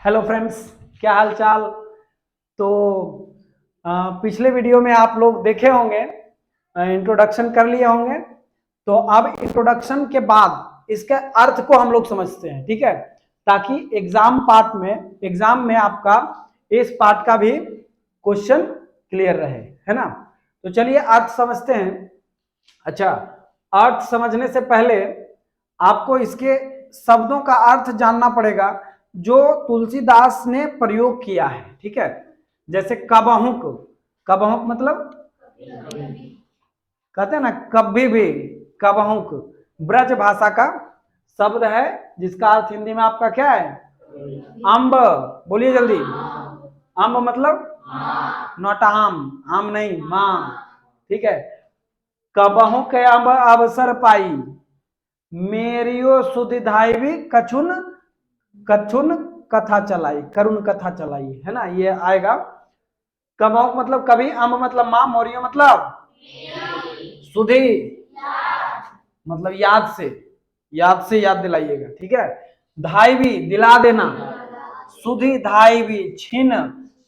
Hello friends, क्या हाल चाल। तो पिछले वीडियो में आप लोग देखे होंगे, इंट्रोडक्शन कर लिए होंगे। तो अब इंट्रोडक्शन के बाद इसके अर्थ को हम लोग समझते हैं, ठीक है, ताकि एग्जाम में आपका इस पार्ट का भी क्वेश्चन क्लियर रहे, है ना। तो चलिए अर्थ समझते हैं। अच्छा, अर्थ समझने से पहले आपको इसके शब्दों का अर्थ जानना पड़ेगा जो तुलसीदास ने प्रयोग किया है, ठीक है। जैसे कबहुक, कबहुक मतलब कहते हैं ना कभी भी, कबहुक ब्रज भाषा का शब्द है जिसका अर्थ हिंदी में आपका क्या है? अम्ब। बोलिए जल्दी। अम्ब मतलब नॉट आम, आम नहीं, मां, ठीक है। कबहू के अम्ब अवसर पाई, मेरियो सुधिधाई कछुन कछुन कथा चलाई, करुण कथा चलाई, है ना, ये आएगा। कबहुक मतलब कभी, अम्ब मतलब मां, मोरियो मतलब सुधी, मतलब याद से याद दिलाइएगा, ठीक है। धाई भी दिला देना, सुधी धाई भी, छिन,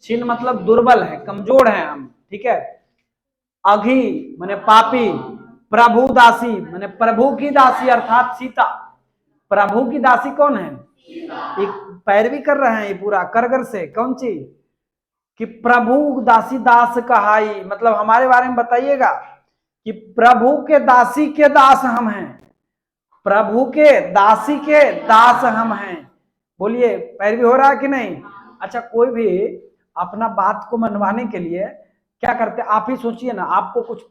छिन मतलब दुर्बल है, कमजोर है हम, ठीक है। अघी माने पापी, प्रभु दासी माने प्रभु की दासी अर्थात सीता। प्रभु की दासी कौन है? एक पैरवी कर रहे हैं ये पूरा करगर से, कौन चीज कि प्रभु दासी दास कहाई, मतलब हमारे बारे में बताइएगा कि प्रभु के दासी के दास हम हैं, प्रभु के दासी के दास हम हैं। बोलिए पैरवी हो रहा है कि नहीं? अच्छा, कोई भी अपना बात को मनवाने के लिए क्या करते हैं, आप ही सोचिए ना। आपको कुछ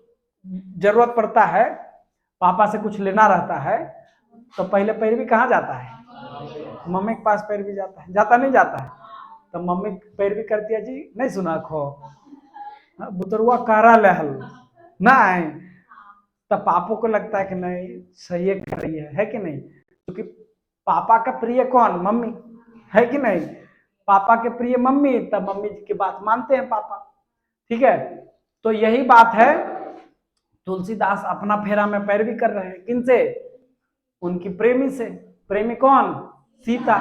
जरूरत पड़ता है, पापा से कुछ लेना रहता है, तो पहले पैरवी कहाँ जाता है? मम्मी के पास पैरवी जाता है, जाता नहीं जाता है? तो मम्मी पैरवी करती है, जी नहीं सुना खो बुतरुआ कारा लहल ना आए, तब पापा को लगता है कि नहीं सही कर रही है कि नहीं, क्योंकि पापा का प्रिय कौन? मम्मी, है कि नहीं। पापा के प्रिय मम्मी, तब मम्मी की बात मानते हैं पापा, ठीक है। तो यही बात है, तुलसीदास अपना फेरा में पैरवी कर रहे हैं, किनसे? उनकी प्रेमी से। प्रेमी कौन? सीता।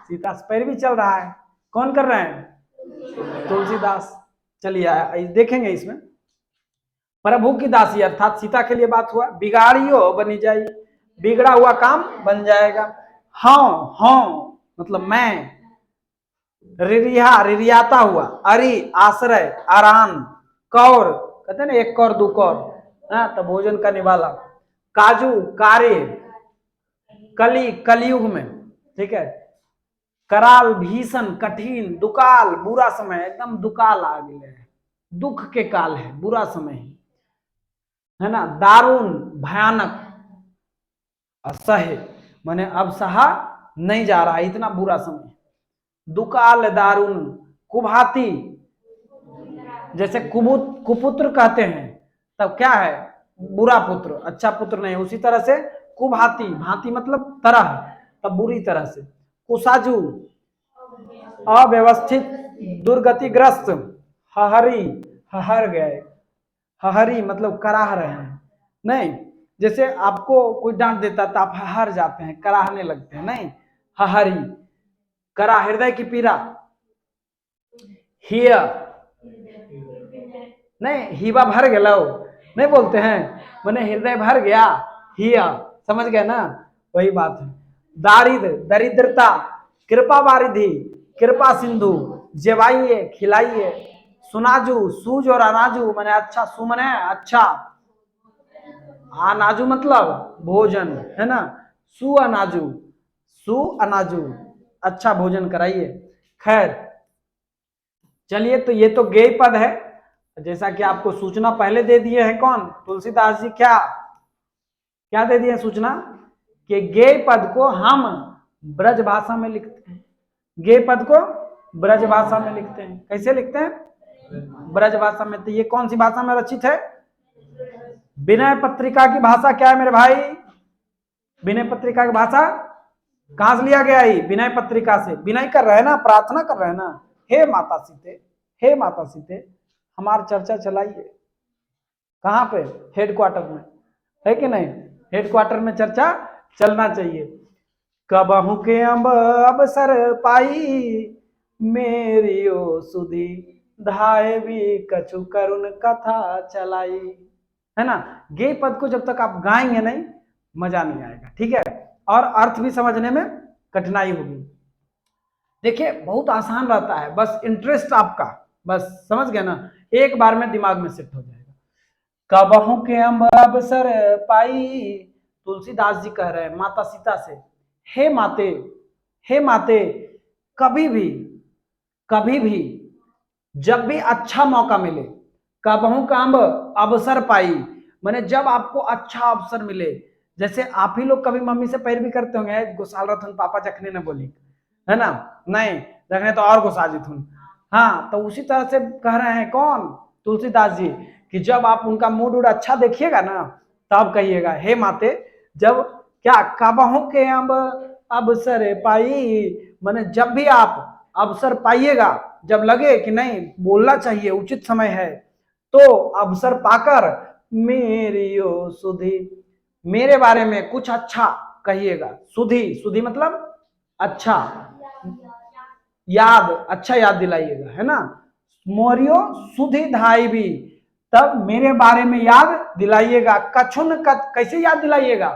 सीता से पैरवी चल रहा है, कौन कर रहे हैं? तुलसीदास। चलिए देखेंगे इसमें। प्रभु की दासी अर्थात सीता के लिए बात हुआ। बिगाड़ियो बनी जाई, बिगड़ा हुआ काम बन जाएगा। हाँ हाँ मतलब मैं, रिरिहा रिरियाता हुआ, अरि आश्रय, आरान, कौर कहते हैं ना एक कौर दो कौर, तो भोजन करने वाला। काजू कार्य, कली कलयुग में, ठीक है। कराल भीषण कठिन, दुकाल बुरा समय, एकदम दुकाल आ गया है, दुख के काल है, बुरा समय है ना। दारुण भयानक, असह्य माने अब सहा नहीं जा रहा, इतना बुरा समय। दुकाल दारुण, कुभाती जैसे कुपुत्र कहते हैं, तब क्या है? बुरा पुत्र, अच्छा पुत्र नहीं, उसी तरह से कुभाती, भांति मतलब तरह, तब बुरी तरह से। कुसाजू अव्यवस्थित, दुर्गतिग्रस्त, हहरी हहर गए, हहरी मतलब कराह रहे हैं, नहीं जैसे आपको कोई डांट देता तो आप हहर जाते हैं, कराहने लगते हैं, नहीं हहरी, करा हृदय की पीड़ा। हिय नहीं, हीवा भर गया नहीं बोलते हैं, मैंने हृदय भर गया, हिया, समझ गए ना, वही बात है। दारिद्र दरिद्रता, कृपा वारिधि, कृपा सिंधु, जेवाइए खिलाइए। सुनाजू सूज और अनाजू मैंने अच्छा, सुमने अच्छा, अनाजू मतलब भोजन, है ना। सु अनाजू, सु अनाजू अच्छा भोजन कराइए। खैर चलिए, तो ये तो गेय पद है, जैसा कि आपको सूचना पहले दे दिए हैं कौन? तुलसीदास जी। क्या क्या दे दिए सूचना? कि गेय पद को हम ब्रज भाषा में लिखते हैं। गेय पद को ब्रज भाषा में लिखते हैं। कैसे लिखते हैं? ब्रज भाषा में। तो ये कौन सी भाषा में रचित है? विनय पत्रिका की भाषा क्या है मेरे भाई? विनय पत्रिका की भाषा कहां से लिया गया? ही विनय पत्रिका से। विनय कर रहे हैं ना, प्रार्थना कर रहे हैं ना, हे माता सीते, हे माता सीते हमारी चर्चा चलाइए। कहां पे? हेडक्वार्टर में, है कि नहीं? हेडक्वार्टर में चर्चा चलना चाहिए। कबहू के अम्ब अवसर पाई, मेरी ओ सुधी धाय भी कछु करुण कथा चलाई। है ना। गे पद को जब तक आप गाएंगे नहीं मजा नहीं आएगा, ठीक है, और अर्थ भी समझने में कठिनाई होगी। देखिए बहुत आसान रहता है, बस इंटरेस्ट आपका, बस समझ गए ना, एक बार में दिमाग में सेट हो जाएगा। कबहू के अम्ब अवसर पाई, तुलसीदास जी कह रहे हैं माता सीता से, हे माते, हे माते, कभी भी, कभी भी, जब भी अच्छा मौका मिले, कबहू का अम्ब अवसर पाई, माने जब आपको अच्छा अवसर मिले, जैसे आप ही लोग कभी मम्मी से पैरवी करते होंगे, गुस्साल रथुन पापा जखने न बोली, है ना, नहीं रखने तो और गुस्सा जी थुन। हाँ, तो उसी तरह से कह रहे हैं कौन, तुलसीदास जी, कि जब आप उनका मूड उड अच्छा देखिएगा ना, तब कहिएगा हे माते, जब क्या कबहू के अम्ब अवसर पाई, माने जब भी आप अवसर पाइएगा, जब लगे कि नहीं बोलना चाहिए, उचित समय है, तो अवसर पाकर मेरी ओ सुधी, मेरे बारे में कुछ अच्छा कहिएगा। सुधी, सुधी मतलब अच्छा, याद, अच्छा याद दिलाइएगा, है ना। मोरियो सुधी धाई भी, तब मेरे बारे में याद दिलाइएगा। कछुन कैसे याद दिलाइएगा,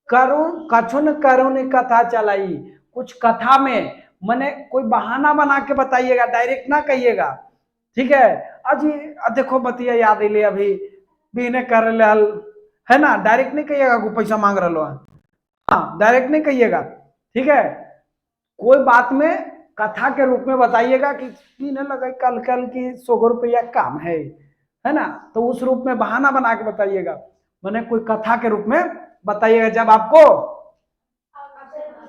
करुण, कछुन करुण कथा चलाई, कुछ कथा में मैंने कोई बहाना बना के बताइएगा, डायरेक्ट ना कहिएगा, ठीक है। अजी देखो बतिया याद ले अभी बीने कर लाल, है ना, डायरेक्ट नहीं कहिएगा को पैसा मांग रहा है, हाँ डायरेक्ट नहीं कहिएगा, ठीक है। कोई बात में कथा के रूप में बताइएगा कि पीने लगे कल कल की 100 रुपया काम है ना, तो उस रूप में बहाना बना के बताइएगा, मैंने कोई कथा के रूप में बताइएगा, जब आपको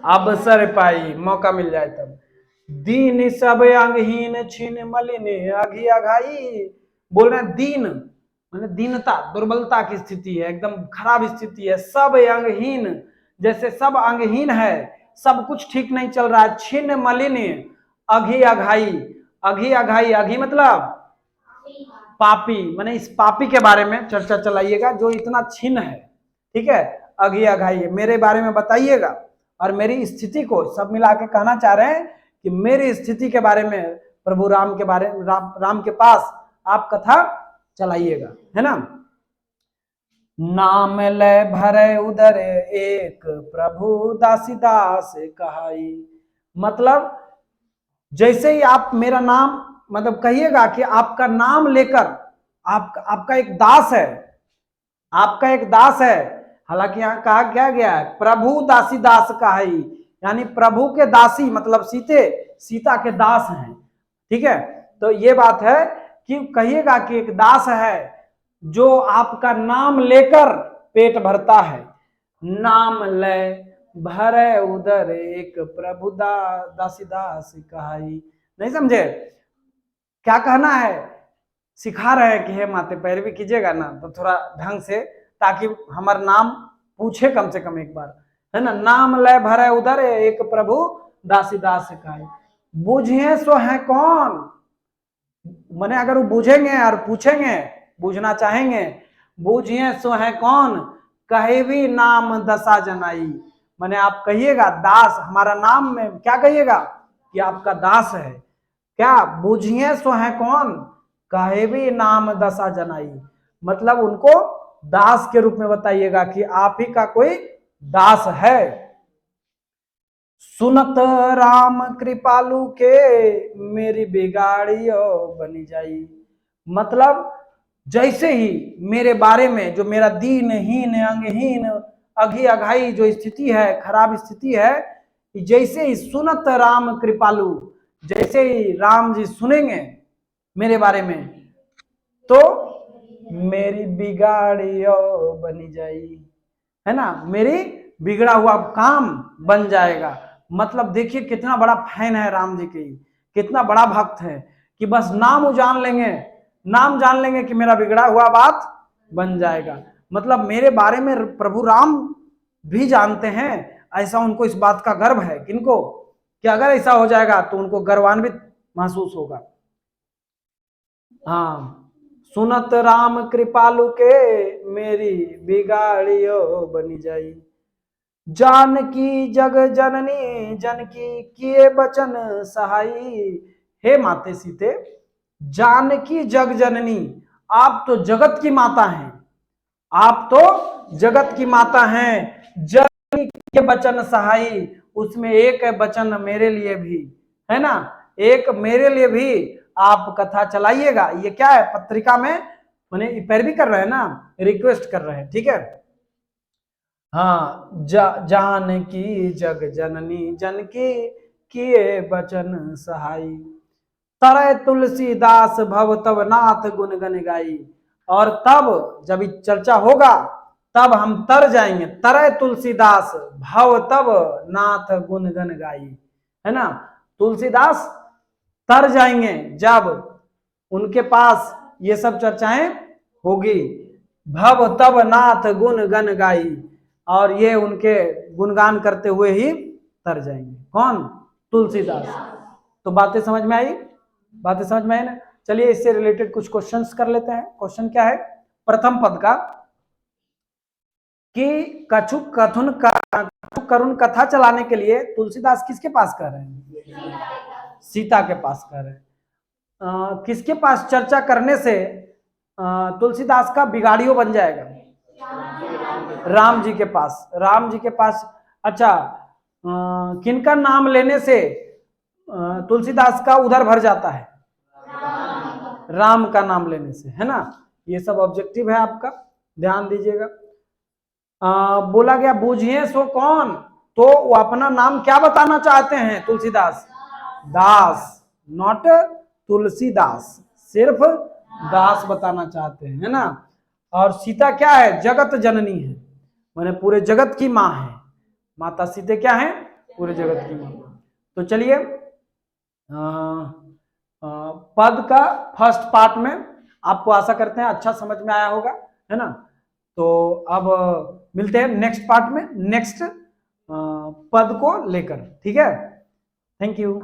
अवसर पाई, मौका मिल जाए तब। दीन सब अंगहीन छिन मलिन अघी अघाई, बोल रहे हैं दीन मैंने दीनता, दुर्बलता की स्थिति है, एकदम खराब स्थिति है। सब अंगहीन, जैसे सब अंगहीन है, सब कुछ ठीक नहीं चल रहा है। छिन मलिन अघी अघाई, अघी अघाई, अघी मतलब पापी, मैंने इस पापी के बारे में चर्चा चलाइएगा जो इतना छिन है, ठीक है, अघी अघाई, मेरे बारे में बताइएगा, और मेरी स्थिति को सब मिला के कहना चाह रहे हैं कि मेरी स्थिति के बारे में प्रभु राम के बारे में, राम के पास आप कथा चलाइएगा, है ना। नाम ले भरे उदर एक प्रभु दासीदास कहाई, मतलब जैसे ही आप मेरा नाम मतलब कहिएगा कि आपका नाम लेकर, आपका एक दास है, आपका एक दास है, हालांकि यहाँ कहा क्या गया है प्रभु दासीदास कहाई, यानी प्रभु के दासी मतलब सीता के दास हैं, ठीक है। तो ये बात है कि कहिएगा कि एक दास है जो आपका नाम लेकर पेट भरता है। नाम ले भरे उदर एक प्रभु दासीदास कहाई, नहीं समझे क्या कहना है, सिखा रहे हैं कि हे माते पैरवी कीजिएगा ना तो थोड़ा ढंग से, ताकि हमारा नाम पूछे कम से कम एक बार, है ना। नाम ले भरे उधर एक प्रभु दासीदास कहाई, बूझिए सो है कौन, मैंने अगर वो बूझेंगे और पूछेंगे, बूझना चाहेंगे, बूझिए सो है कौन, कहे भी नाम दशा जनाई, मैंने आप कहिएगा दास, हमारा नाम में क्या कहिएगा कि आपका दास है, क्या बूझिए सो है कौन, कहे भी नाम दशा जनाई, मतलब उनको दास के रूप में बताइएगा कि आप ही का कोई दास है। सुनत राम कृपालु के मेरी बिगाड़ियो बनी जाई, मतलब जैसे ही मेरे बारे में जो मेरा दीनहीन अंगहीन अघी अघाई जो स्थिति है, खराब स्थिति है, जैसे ही सुनत राम कृपालु, जैसे ही राम जी सुनेंगे मेरे बारे में, तो मेरी बिगाड़ियो बनी जाई, है ना, मेरी बिगड़ा हुआ काम बन जाएगा। मतलब देखिए कितना बड़ा फैन है राम जी की, कितना बड़ा भक्त है कि बस नाम जान लेंगे, नाम जान लेंगे कि मेरा बिगड़ा हुआ बात बन जाएगा। मतलब मेरे बारे में प्रभु राम भी जानते हैं, ऐसा उनको इस बात का गर्व है किनको, कि अगर ऐसा हो जाएगा तो उनको गर्वान्वित महसूस होगा। हाँ, सुनत राम कृपालु के मेरी बिगाड़ियो बनी जाई, जानकी जग जननी जनकी किए बचन सहाई। हे माते सीते, जानकी जग जननी, आप तो जगत की माता हैं, आप तो जगत की माता हैं। जननी के बचन सहाई, उसमें एक है बचन मेरे लिए भी, है ना, एक मेरे लिए भी आप कथा चलाइएगा। ये क्या है, पत्रिका में उन्हें पैरवी कर रहे हैं ना, रिक्वेस्ट कर रहे हैं, ठीक है। हाँ, जानकी जग जननी जनकी किए बचन सहाई। तरय तुलसीदास भव तब नाथ गुण गन गाई। और तब जब चर्चा होगा तब हम तर जाएंगे। तरय तुलसीदास भव तब नाथ गुण गन गाई, है ना, तुलसीदास तर जाएंगे जब उनके पास ये सब चर्चाएं होगी। भव तब नाथ गुण गन गाई, और ये उनके गुणगान करते हुए ही तर जाएंगे। कौन? तुलसीदास। तो बातें समझ में आई, बातें समझ में आई ना। चलिए इससे रिलेटेड कुछ क्वेश्चंस कर लेते हैं। क्वेश्चन क्या है, प्रथम पद का, कि कछु कथुन करुण कथा चलाने के लिए तुलसीदास किसके पास कर रहे हैं? सीता के पास कर रहे हैं। किसके पास चर्चा करने से तुलसीदास का बिगाड़ियो बन जाएगा? राम जी के पास, राम जी के पास। अच्छा, किनका नाम लेने से तुलसीदास का उधर भर जाता है? राम का नाम लेने से, है ना। ये सब ऑब्जेक्टिव है आपका, ध्यान दीजिएगा। बोला गया बूझिए सो कौन, तो वो अपना नाम क्या बताना चाहते हैं तुलसीदास? दास, नॉट तुलसीदास, सिर्फ दास बताना चाहते हैं, है ना। और सीता क्या है? जगत जननी है, माने पूरे जगत की माँ है। माता सीते क्या है? पूरे जगत की माँ। तो चलिए पद का फर्स्ट पार्ट में आपको आशा करते हैं अच्छा समझ में आया होगा, है ना। तो अब मिलते हैं नेक्स्ट पार्ट में, नेक्स्ट पद को लेकर, ठीक है। Thank you.